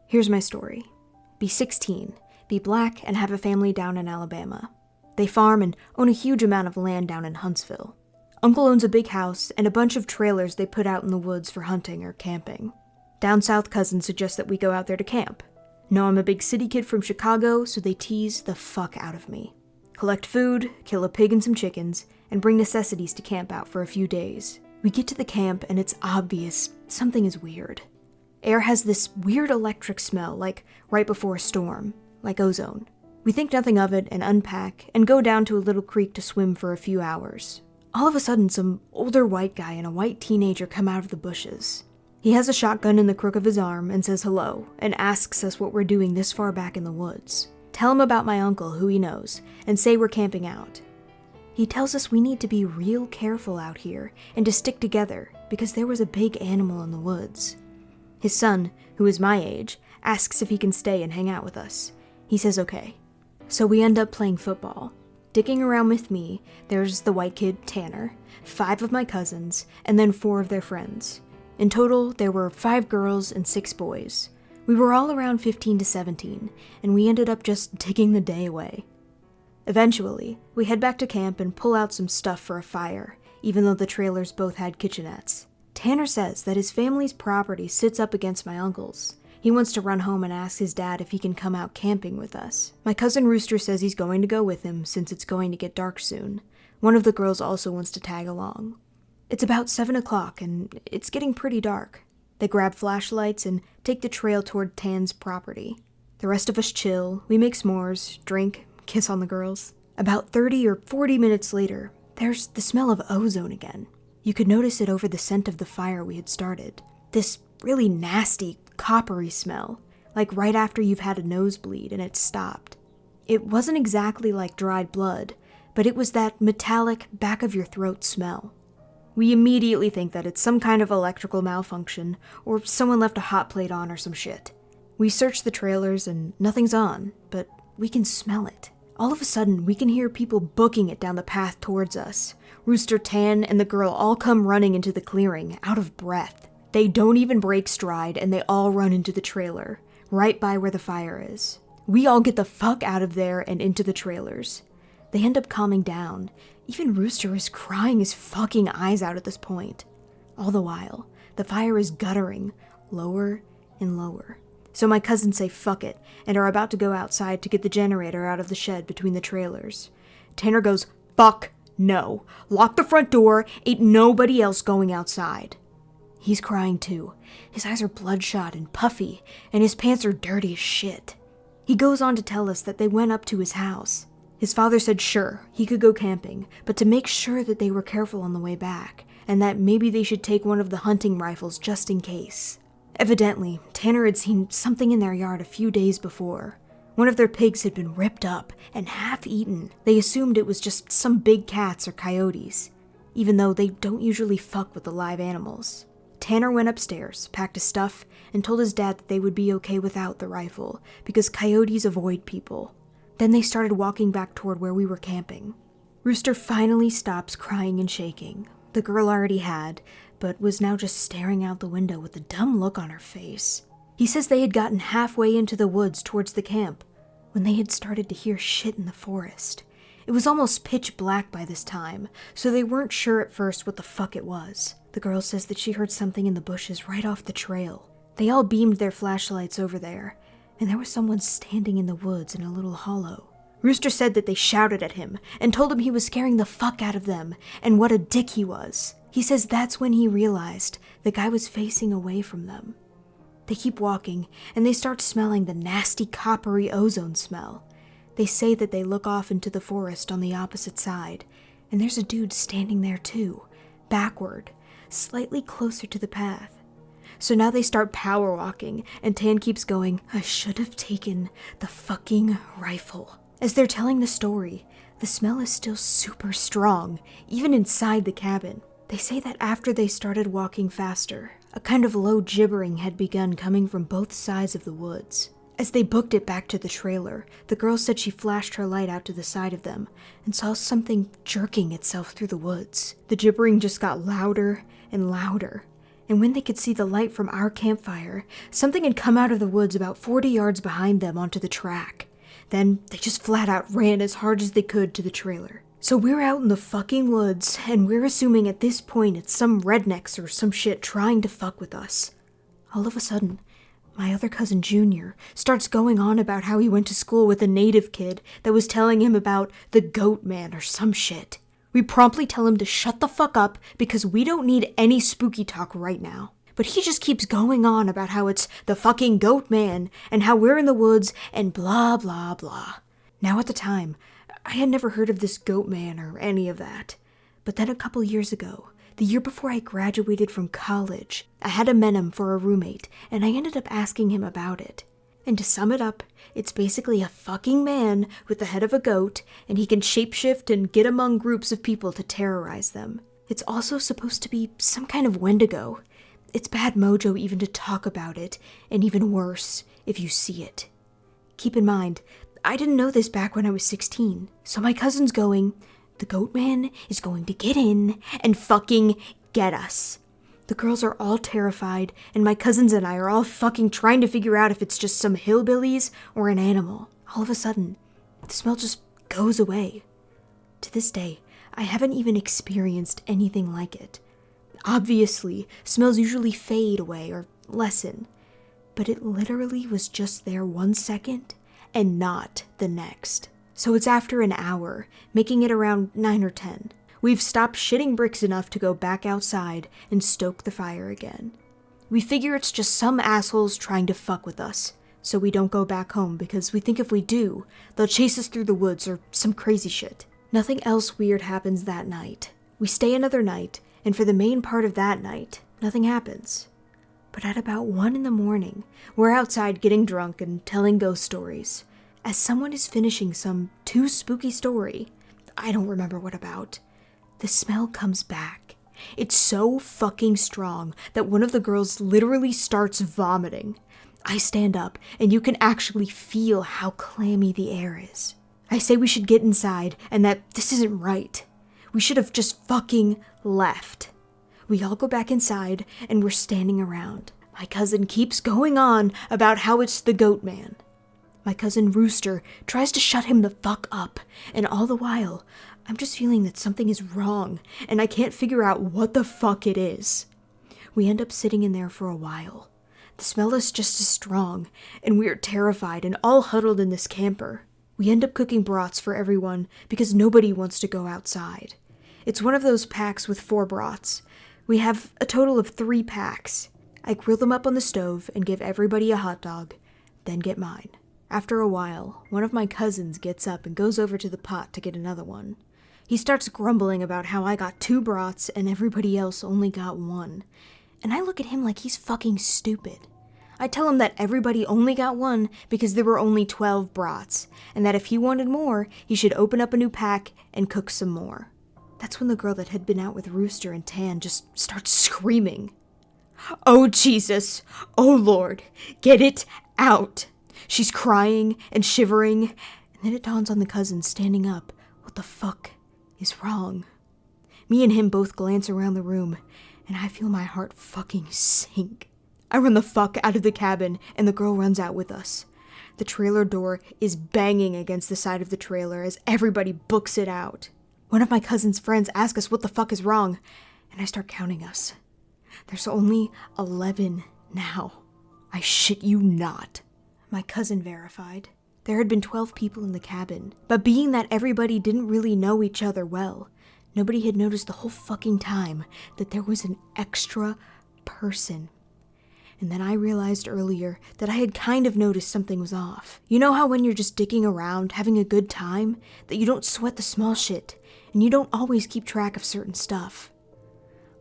Here's my story. Be 16, be black, and have a family down in Alabama. They farm and own a huge amount of land down in Huntsville. Uncle owns a big house and a bunch of trailers they put out in the woods for hunting or camping. Down south cousins suggest that we go out there to camp. Know I'm a big city kid from Chicago, so they tease the fuck out of me. Collect food, kill a pig and some chickens, and bring necessities to camp out for a few days. We get to the camp and it's obvious something is weird. Air has this weird electric smell, like right before a storm, like ozone. We think nothing of it and unpack and go down to a little creek to swim for a few hours. All of a sudden, some older white guy and a white teenager come out of the bushes. He has a shotgun in the crook of his arm and says hello, and asks us what we're doing this far back in the woods. Tell him about my uncle, who he knows, and say we're camping out. He tells us we need to be real careful out here and to stick together because there was a big animal in the woods. His son, who is my age, asks if he can stay and hang out with us. He says okay. So we end up playing football. Dicking around with me, there's the white kid, Tanner, 5 of my cousins, and then 4 of their friends. In total, there were 5 girls and 6 boys. We were all around 15 to 17, and we ended up just digging the day away. Eventually, we head back to camp and pull out some stuff for a fire, even though the trailers both had kitchenettes. Tanner says that his family's property sits up against my uncle's. He wants to run home and ask his dad if he can come out camping with us. My cousin Rooster says he's going to go with him since it's going to get dark soon. One of the girls also wants to tag along. It's about 7 o'clock and it's getting pretty dark. They grab flashlights and take the trail toward Tan's property. The rest of us chill, we make s'mores, drink, kiss on the girls. About 30 or 40 minutes later, there's the smell of ozone again. You could notice it over the scent of the fire we had started. This really nasty, coppery smell, like right after you've had a nosebleed and it's stopped. It wasn't exactly like dried blood, but it was that metallic, back-of-your-throat smell. We immediately think that it's some kind of electrical malfunction, or someone left a hot plate on or some shit. We search the trailers and nothing's on, but we can smell it. All of a sudden, we can hear people booking it down the path towards us. Rooster, Tan, and the girl all come running into the clearing, out of breath. They don't even break stride, and they all run into the trailer, right by where the fire is. We all get the fuck out of there and into the trailers. They end up calming down. Even Rooster is crying his fucking eyes out at this point. All the while, the fire is guttering, lower and lower. So my cousins say fuck it, and are about to go outside to get the generator out of the shed between the trailers. Tanner goes, fuck no. Lock the front door, ain't nobody else going outside. He's crying too. His eyes are bloodshot and puffy, and his pants are dirty as shit. He goes on to tell us that they went up to his house. His father said sure, he could go camping, but to make sure that they were careful on the way back, and that maybe they should take one of the hunting rifles just in case. Evidently, Tanner had seen something in their yard a few days before. One of their pigs had been ripped up and half-eaten. They assumed it was just some big cats or coyotes, even though they don't usually fuck with the live animals. Tanner went upstairs, packed his stuff, and told his dad that they would be okay without the rifle, because coyotes avoid people. Then they started walking back toward where we were camping. Rooster finally stops crying and shaking. The girl already had, but was now just staring out the window with a dumb look on her face. He says they had gotten halfway into the woods towards the camp when they had started to hear shit in the forest. It was almost pitch black by this time, so they weren't sure at first what the fuck it was. The girl says that she heard something in the bushes right off the trail. They all beamed their flashlights over there, and there was someone standing in the woods in a little hollow. Rooster said that they shouted at him and told him he was scaring the fuck out of them and what a dick he was. He says that's when he realized the guy was facing away from them. They keep walking, and they start smelling the nasty coppery ozone smell. They say that they look off into the forest on the opposite side, and there's a dude standing there too, backward, slightly closer to the path. So now they start power walking, and Tan keeps going, I should have taken the fucking rifle. As they're telling the story, the smell is still super strong, even inside the cabin. They say that after they started walking faster, a kind of low gibbering had begun coming from both sides of the woods. As they booked it back to the trailer, the girl said she flashed her light out to the side of them and saw something jerking itself through the woods. The gibbering just got louder and louder. And when they could see the light from our campfire, something had come out of the woods about 40 yards behind them onto the track. Then they just flat out ran as hard as they could to the trailer. So we're out in the fucking woods, and we're assuming at this point it's some rednecks or some shit trying to fuck with us. All of a sudden, my other cousin Junior starts going on about how he went to school with a native kid that was telling him about the goatman or some shit. We promptly tell him to shut the fuck up because we don't need any spooky talk right now. But he just keeps going on about how it's the fucking goatman and how we're in the woods and blah blah blah. Now at the time, I had never heard of this goatman or any of that. But then a couple years ago, the year before I graduated from college, I had a Menem for a roommate and I ended up asking him about it. And to sum it up, it's basically a fucking man with the head of a goat, and he can shapeshift and get among groups of people to terrorize them. It's also supposed to be some kind of Wendigo. It's bad mojo even to talk about it, and even worse if you see it. Keep in mind, I didn't know this back when I was 16, so my cousin's going, the goatman is going to get in and fucking get us. The girls are all terrified, and my cousins and I are all fucking trying to figure out if it's just some hillbillies or an animal. All of a sudden, the smell just goes away. To this day, I haven't even experienced anything like it. Obviously, smells usually fade away or lessen, but it literally was just there 1 second and not the next. So it's after an hour, making it around 9 or 10. We've stopped shitting bricks enough to go back outside and stoke the fire again. We figure it's just some assholes trying to fuck with us, so we don't go back home because we think if we do, they'll chase us through the woods or some crazy shit. Nothing else weird happens that night. We stay another night, and for the main part of that night, nothing happens. But at about 1 in the morning, we're outside getting drunk and telling ghost stories. As someone is finishing some too spooky story, I don't remember what about, the smell comes back. It's so fucking strong that one of the girls literally starts vomiting. I stand up, and you can actually feel how clammy the air is. I say we should get inside, and that this isn't right. We should have just fucking left. We all go back inside, and we're standing around. My cousin keeps going on about how it's the goatman. My cousin Rooster tries to shut him the fuck up, and all the while, I'm just feeling that something is wrong, and I can't figure out what the fuck it is. We end up sitting in there for a while. The smell is just as strong, and we are terrified and all huddled in this camper. We end up cooking broths for everyone because nobody wants to go outside. It's one of those packs with 4 broths. We have a total of 3 packs. I grill them up on the stove and give everybody a hot dog, then get mine. After a while, one of my cousins gets up and goes over to the pot to get another one. He starts grumbling about how I got 2 broths and everybody else only got 1. And I look at him like he's fucking stupid. I tell him that everybody only got 1 because there were only 12 broths, and that if he wanted more, he should open up a new pack and cook some more. That's when the girl that had been out with Rooster and Tan just starts screaming. "Oh Jesus! Oh Lord! Get it out!" She's crying and shivering, and then it dawns on the cousin standing up. What the fuck is wrong? Me and him both glance around the room, and I feel my heart fucking sink. I run the fuck out of the cabin, and the girl runs out with us. The trailer door is banging against the side of the trailer as everybody books it out. One of my cousin's friends asks us what the fuck is wrong, and I start counting us. There's only 11 now. I shit you not. My cousin verified. There had been 12 people in the cabin, but being that everybody didn't really know each other well, nobody had noticed the whole fucking time that there was an extra person. And then I realized earlier that I had kind of noticed something was off. You know how when you're just dicking around, having a good time, that you don't sweat the small shit, and you don't always keep track of certain stuff?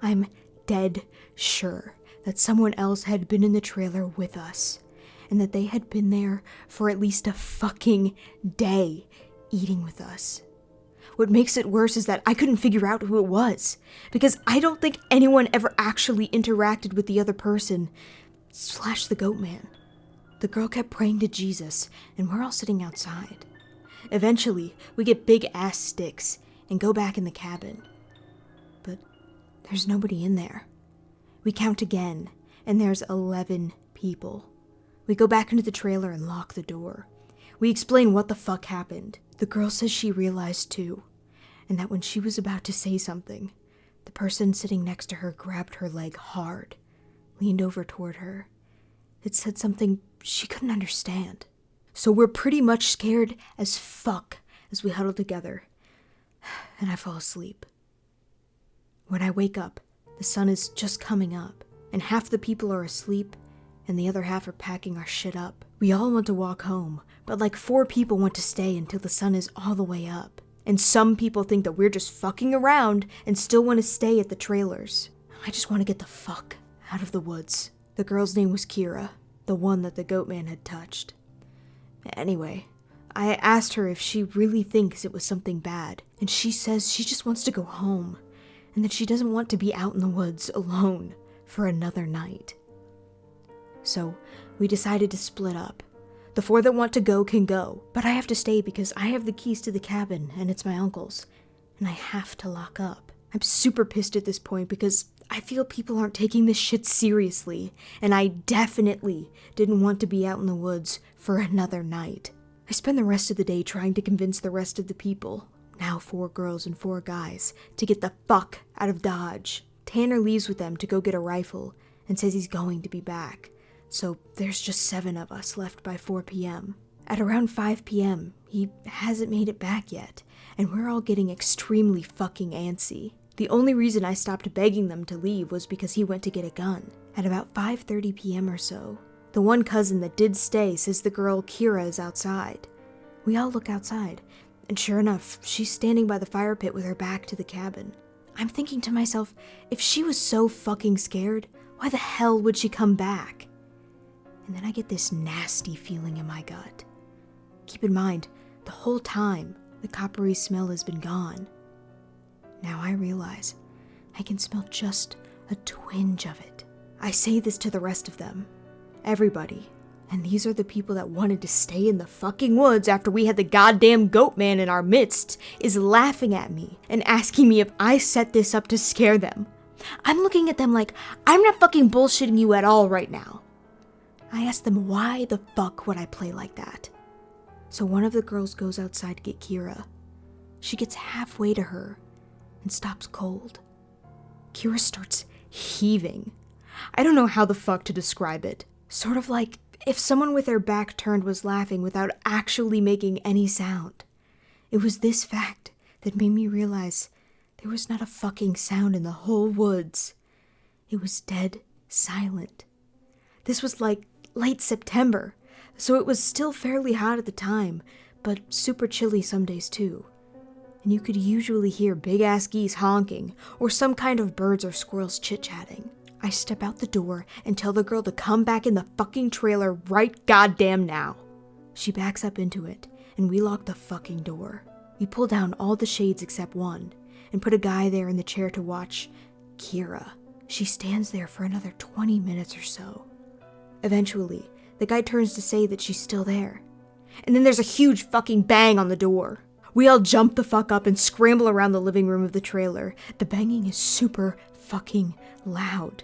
I'm dead sure that someone else had been in the trailer with us, and that they had been there for at least a fucking day eating with us. What makes it worse is that I couldn't figure out who it was, because I don't think anyone ever actually interacted with the other person, / the goatman. The girl kept praying to Jesus, and we're all sitting outside. Eventually, we get big ass sticks and go back in the cabin. But there's nobody in there. We count again, and there's 11 people. We go back into the trailer and lock the door. We explain what the fuck happened. The girl says she realized too, and that when she was about to say something, the person sitting next to her grabbed her leg hard, leaned over toward her. It said something she couldn't understand. So we're pretty much scared as fuck as we huddle together, and I fall asleep. When I wake up, the sun is just coming up, and half the people are asleep, and the other half are packing our shit up. We all want to walk home, but like 4 people want to stay until the sun is all the way up. And some people think that we're just fucking around and still want to stay at the trailers. I just want to get the fuck out of the woods. The girl's name was Kira, the one that the goatman had touched. Anyway, I asked her if she really thinks it was something bad, and she says she just wants to go home, and that she doesn't want to be out in the woods alone for another night. So we decided to split up. The 4 that want to go can go, but I have to stay because I have the keys to the cabin and it's my uncle's, and I have to lock up. I'm super pissed at this point because I feel people aren't taking this shit seriously, and I definitely didn't want to be out in the woods for another night. I spend the rest of the day trying to convince the rest of the people, now 4 girls and 4 guys, to get the fuck out of Dodge. Tanner leaves with them to go get a rifle and says he's going to be back. So there's just 7 of us left by 4 p.m. At around 5 p.m., he hasn't made it back yet, and we're all getting extremely fucking antsy. The only reason I stopped begging them to leave was because he went to get a gun. At about 5:30 p.m. or so, the one cousin that did stay says the girl Kira is outside. We all look outside, and sure enough, she's standing by the fire pit with her back to the cabin. I'm thinking to myself, if she was so fucking scared, why the hell would she come back? And then I get this nasty feeling in my gut. Keep in mind, the whole time, the coppery smell has been gone. Now I realize I can smell just a twinge of it. I say this to the rest of them. Everybody, and these are the people that wanted to stay in the fucking woods after we had the goddamn goatman in our midst, is laughing at me and asking me if I set this up to scare them. I'm looking at them like, I'm not fucking bullshitting you at all right now. I asked them why the fuck would I play like that. So one of the girls goes outside to get Kira. She gets halfway to her and stops cold. Kira starts heaving. I don't know how the fuck to describe it. Sort of like if someone with their back turned was laughing without actually making any sound. It was this fact that made me realize there was not a fucking sound in the whole woods. It was dead silent. This was like late September, so it was still fairly hot at the time, but super chilly some days too. And you could usually hear big-ass geese honking, or some kind of birds or squirrels chit-chatting. I step out the door and tell the girl to come back in the fucking trailer right goddamn now. She backs up into it, and we lock the fucking door. We pull down all the shades except one, and put a guy there in the chair to watch Kira. She stands there for another 20 minutes or so. Eventually, the guy turns to say that she's still there. And then there's a huge fucking bang on the door. We all jump the fuck up and scramble around the living room of the trailer. The banging is super fucking loud.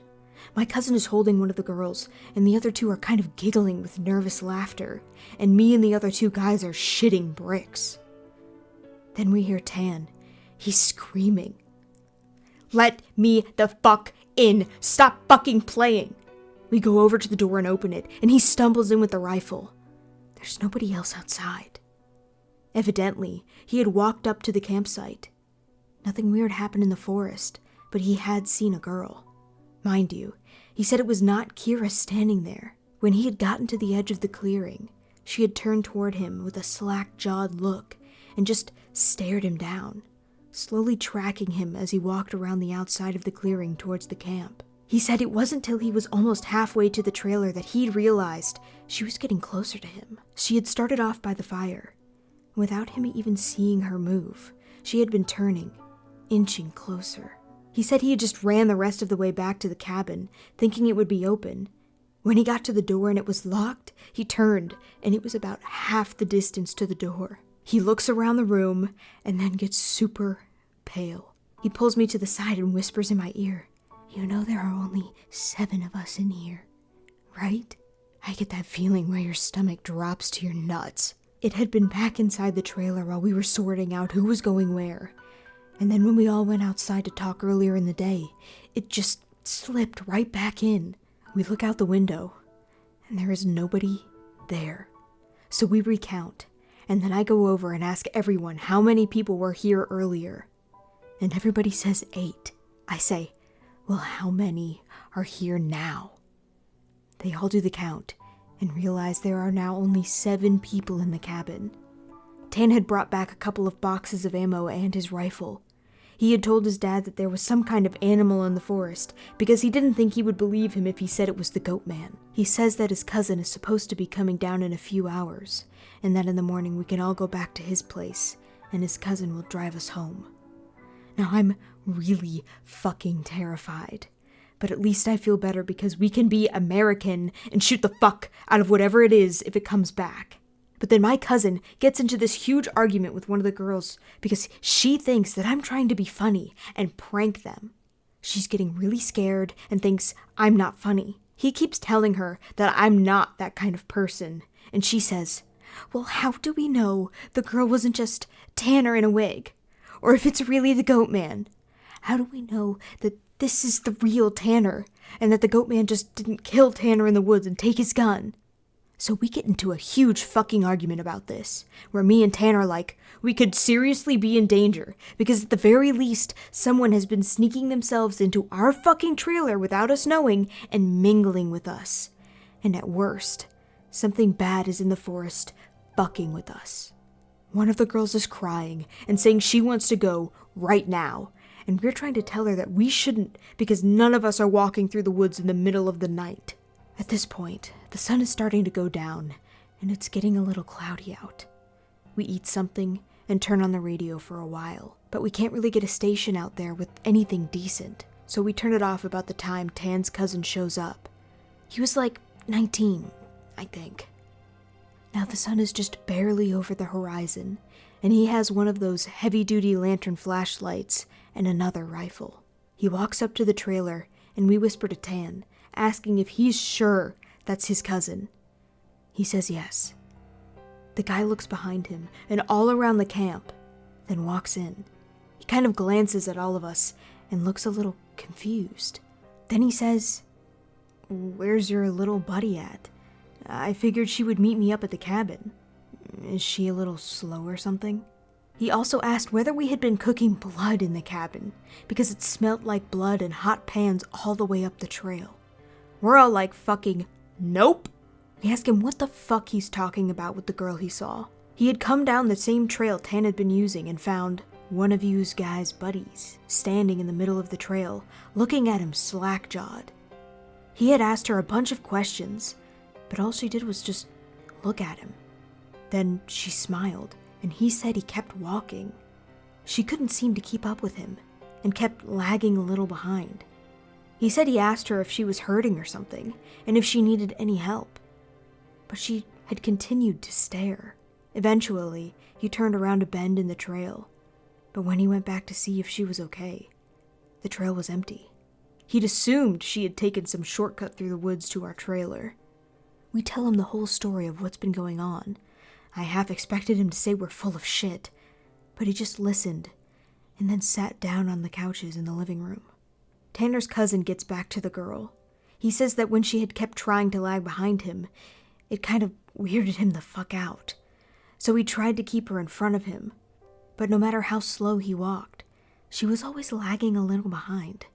My cousin is holding one of the girls, and the other 2 are kind of giggling with nervous laughter, and me and the other 2 guys are shitting bricks. Then we hear Tan. He's screaming. Let me the fuck in! Stop fucking playing! We go over to the door and open it, and he stumbles in with the rifle. There's nobody else outside. Evidently, he had walked up to the campsite. Nothing weird happened in the forest, but he had seen a girl. Mind you, he said it was not Kira standing there. When he had gotten to the edge of the clearing, she had turned toward him with a slack-jawed look and just stared him down, slowly tracking him as he walked around the outside of the clearing towards the camp. He said it wasn't till he was almost halfway to the trailer that he'd realized she was getting closer to him. She had started off by the fire. Without him even seeing her move, she had been turning, inching closer. He said he had just ran the rest of the way back to the cabin, thinking it would be open. When he got to the door and it was locked, he turned, and it was about half the distance to the door. He looks around the room and then gets super pale. He pulls me to the side and whispers in my ear, You know there are only 7 of us in here, right? I get that feeling where your stomach drops to your nuts. It had been back inside the trailer while we were sorting out who was going where. And then when we all went outside to talk earlier in the day, it just slipped right back in. We look out the window, and there is nobody there. So we recount, and then I go over and ask everyone how many people were here earlier. And everybody says 8. I say, well, how many are here now? They all do the count and realize there are now only 7 people in the cabin. Tan had brought back a couple of boxes of ammo and his rifle. He had told his dad that there was some kind of animal in the forest because he didn't think he would believe him if he said it was the goatman. He says that his cousin is supposed to be coming down in a few hours, and that in the morning we can all go back to his place and his cousin will drive us home. Now I'm really fucking terrified, but at least I feel better because we can be American and shoot the fuck out of whatever it is if it comes back. But then my cousin gets into this huge argument with one of the girls because she thinks that I'm trying to be funny and prank them. She's getting really scared and thinks I'm not funny. He keeps telling her that I'm not that kind of person, and she says, well, how do we know the girl wasn't just Tanner in a wig? Or if it's really the goatman? How do we know that this is the real Tanner and that the goatman just didn't kill Tanner in the woods and take his gun? So we get into a huge fucking argument about this, where me and Tan are like, we could seriously be in danger, because at the very least, someone has been sneaking themselves into our fucking trailer without us knowing and mingling with us. And at worst, something bad is in the forest fucking with us. One of the girls is crying and saying she wants to go right now, and we're trying to tell her that we shouldn't because none of us are walking through the woods in the middle of the night. At this point, the sun is starting to go down, and it's getting a little cloudy out. We eat something and turn on the radio for a while, but we can't really get a station out there with anything decent, so we turn it off about the time Tan's cousin shows up. He was like 19, I think. Now the sun is just barely over the horizon, and he has one of those heavy-duty lantern flashlights and another rifle. He walks up to the trailer, and we whisper to Tan, asking if he's sure that's his cousin. He says yes. The guy looks behind him and all around the camp, then walks in. He kind of glances at all of us and looks a little confused. Then he says, "Where's your little buddy at? I figured she would meet me up at the cabin. Is she a little slow or something?" He also asked whether we had been cooking blood in the cabin, because it smelled like blood and hot pans all the way up the trail. We're all like fucking nope. We ask him what the fuck he's talking about with the girl he saw. He had come down the same trail Tan had been using and found one of you's guys' buddies standing in the middle of the trail, looking at him slack-jawed. He had asked her a bunch of questions, but all she did was just look at him. Then she smiled, and he said he kept walking. She couldn't seem to keep up with him, and kept lagging a little behind. He said he asked her if she was hurting or something, and if she needed any help. But she had continued to stare. Eventually, he turned around a bend in the trail, but when he went back to see if she was okay, the trail was empty. He'd assumed she had taken some shortcut through the woods to our trailer. We tell him the whole story of what's been going on. I half expected him to say we're full of shit, but he just listened, and then sat down on the couches in the living room. Tanner's cousin gets back to the girl. He says that when she had kept trying to lag behind him, it kind of weirded him the fuck out. So he tried to keep her in front of him, but no matter how slow he walked, she was always lagging a little behind.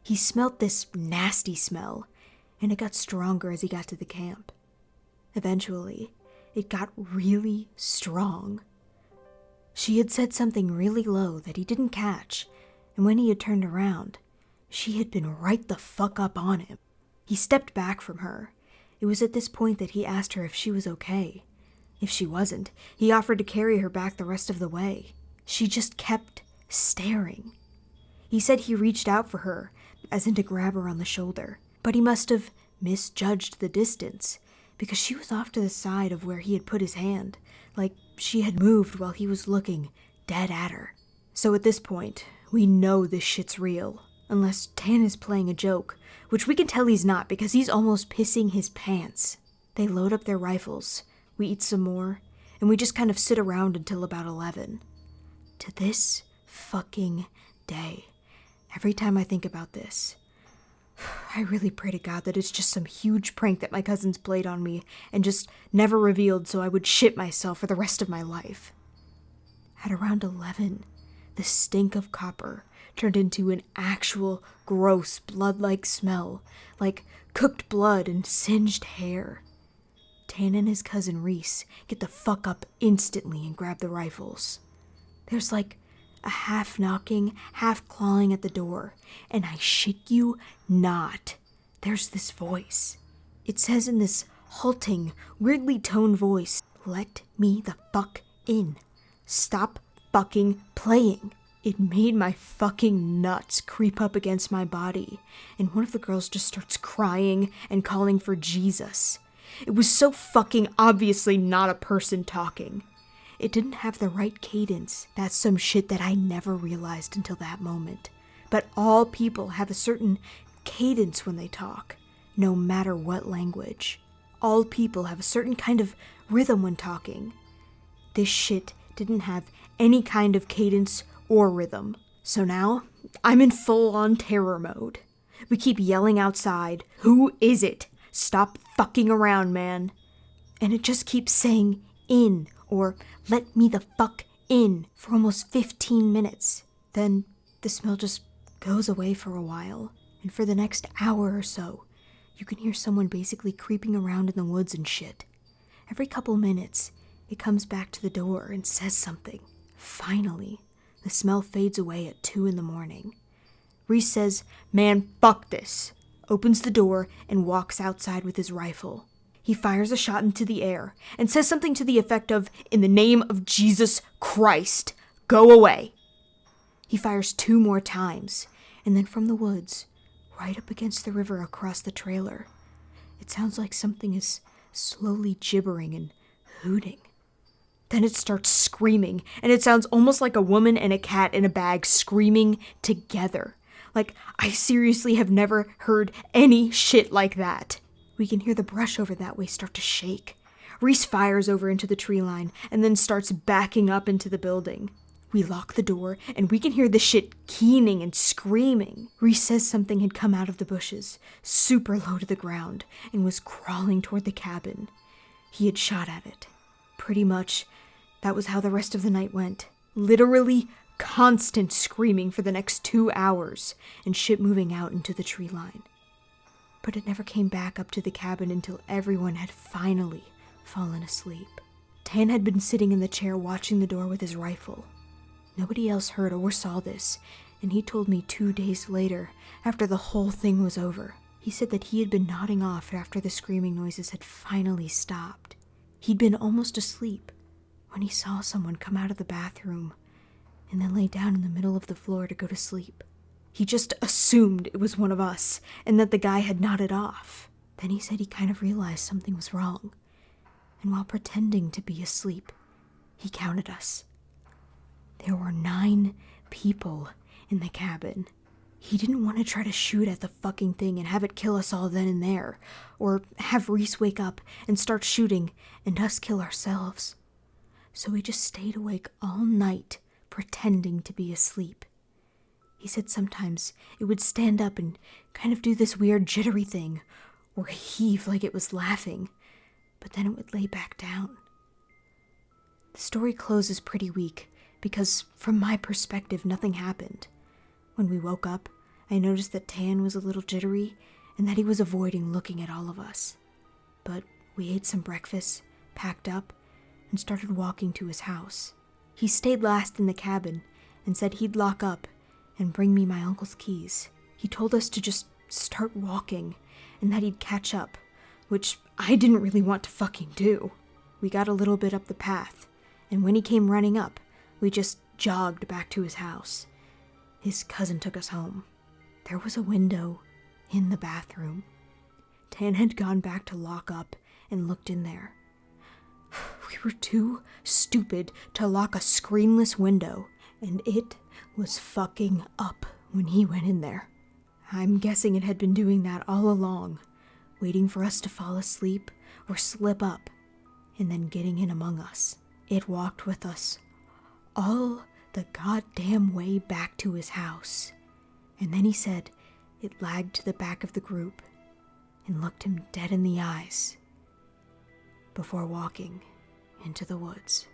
He smelt this nasty smell, and it got stronger as he got to the camp. Eventually, it got really strong. She had said something really low that he didn't catch, and when he had turned around, she had been right the fuck up on him. He stepped back from her. It was at this point that he asked her if she was okay. If she wasn't, he offered to carry her back the rest of the way. She just kept staring. He said he reached out for her, as in to grab her on the shoulder, but he must have misjudged the distance, because she was off to the side of where he had put his hand, like she had moved while he was looking dead at her. So at this point, we know this shit's real. Unless Tan is playing a joke, which we can tell he's not because he's almost pissing his pants. They load up their rifles, we eat some more, and we just kind of sit around until about 11. To this fucking day. Every time I think about this, I really pray to God that it's just some huge prank that my cousins played on me and just never revealed so I would shit myself for the rest of my life. At around 11, the stink of copper turned into an actual gross blood-like smell, like cooked blood and singed hair. Tan and his cousin Reese get the fuck up instantly and grab the rifles. There's like a half knocking, half clawing at the door, and I shit you not, there's this voice. It says in this halting, weirdly toned voice, "Let me the fuck in. Stop fucking playing." It made my fucking nuts creep up against my body, and one of the girls just starts crying and calling for Jesus. It was so fucking obviously not a person talking. It didn't have the right cadence. That's some shit that I never realized until that moment. But all people have a certain cadence when they talk, no matter what language. All people have a certain kind of rhythm when talking. This shit didn't have any kind of cadence or rhythm. So now, I'm in full-on terror mode. We keep yelling outside, "Who is it? Stop fucking around, man." And it just keeps saying, "In," or "Let me the fuck in," for almost 15 minutes. Then the smell just goes away for a while, and for the next hour or so, you can hear someone basically creeping around in the woods and shit. Every couple minutes, it comes back to the door and says something. Finally, the smell fades away at 2 a.m. Reese says, "Man, fuck this," opens the door and walks outside with his rifle. He fires a shot into the air and says something to the effect of, "In the name of Jesus Christ, go away." He fires 2 more times, and then from the woods, right up against the river across the trailer, it sounds like something is slowly gibbering and hooting. Then it starts screaming, and it sounds almost like a woman and a cat in a bag screaming together. Like, I seriously have never heard any shit like that. We can hear the brush over that way start to shake. Reese fires over into the tree line and then starts backing up into the building. We lock the door and we can hear the shit keening and screaming. Reese says something had come out of the bushes, super low to the ground, and was crawling toward the cabin. He had shot at it. Pretty much, that was how the rest of the night went. Literally constant screaming for the next 2 hours and shit moving out into the tree line. But it never came back up to the cabin until everyone had finally fallen asleep. Tan had been sitting in the chair watching the door with his rifle. Nobody else heard or saw this, and he told me 2 days later, after the whole thing was over. He said that he had been nodding off after the screaming noises had finally stopped. He'd been almost asleep when he saw someone come out of the bathroom and then lay down in the middle of the floor to go to sleep. He just assumed it was one of us, and that the guy had nodded off. Then he said he kind of realized something was wrong, and while pretending to be asleep, he counted us. There were 9 people in the cabin. He didn't want to try to shoot at the fucking thing and have it kill us all then and there, or have Reese wake up and start shooting and us kill ourselves. So he just stayed awake all night, pretending to be asleep. He said sometimes it would stand up and kind of do this weird jittery thing, or heave like it was laughing, but then it would lay back down. The story closes pretty weak, because from my perspective, nothing happened. When we woke up, I noticed that Tan was a little jittery, and that he was avoiding looking at all of us. But we ate some breakfast, packed up, and started walking to his house. He stayed last in the cabin, and said he'd lock up and bring me my uncle's keys. He told us to just start walking, and that he'd catch up, which I didn't really want to fucking do. We got a little bit up the path, and when he came running up, we just jogged back to his house. His cousin took us home. There was a window in the bathroom. Tan had gone back to lock up and looked in there. We were too stupid to lock a screenless window, and it was fucking up when he went in there. I'm guessing it had been doing that all along, waiting for us to fall asleep or slip up, and then getting in among us. It walked with us all the goddamn way back to his house. And then he said it lagged to the back of the group and looked him dead in the eyes before walking into the woods.